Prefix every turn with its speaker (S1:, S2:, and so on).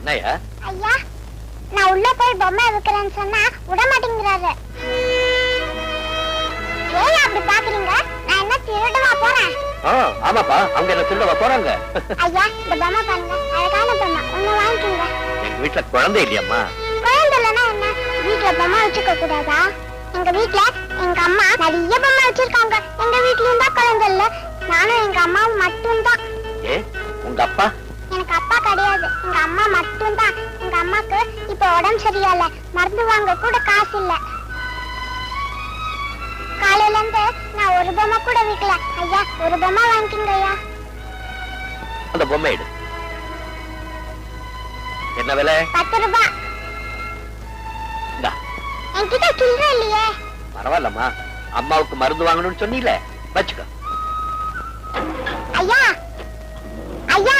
S1: என்னையா?
S2: ஐயா, நான் உள்ள போய் பொம்மை விக்கிறேன்னு சொன்னா விட மாட்டேங்கிறாரு. ஏன் அப்படி பாக்குறீங்க? நான் என்ன திருடவா போறேன்?
S1: ஆமாப்பா, அவங்க என்ன திருடவா போறாங்க?
S2: ஐயா, இந்த பொம்மை பாருங்க, அழகான பொம்மை, ஒண்ணு வாங்கிக்கோங்க.
S1: எங்க வீட்டுல குழந்தை இல்லையம்மா.
S2: குழந்தை இல்லைன்னா என்ன, வீட்டுல பொம்மை வச்சுக்க கூடாதா? எங்க வீட்டுல எங்க அம்மா நிறைய பொம்மை வச்சிருக்காங்க. எங்க வீட்லயும் தான் குழந்தை இல்ல, நானும் எங்க அம்மாவும் மட்டும்தான்.
S1: ஏ, உங்க அப்பா?
S2: எனக்கு அப்பா கிடையாது, எங்க அம்மா மட்டும்தான். எங்க அம்மாக்கு இப்ப உடம்பு சரியில்லை, மருந்து வாங்க கூட காசு இல்ல. காலையில இருந்து நான் ஒரு பொம்மை கூட விக்கல. ஐயா, ஒரு பொம்மை வாங்கிக்கோங்க ஐயா.
S1: அந்த பொம்மை எடு. என்ன விலை?
S2: 10 ரூபாய். என்கிட்ட சில்லறை இல்லையே.
S1: பரவாயில்லம்மா, அம்மாவுக்கு மருந்து வாங்கணும்னு சொன்னீல, வச்சுக்கோ.
S2: ஐயா, ஐயா.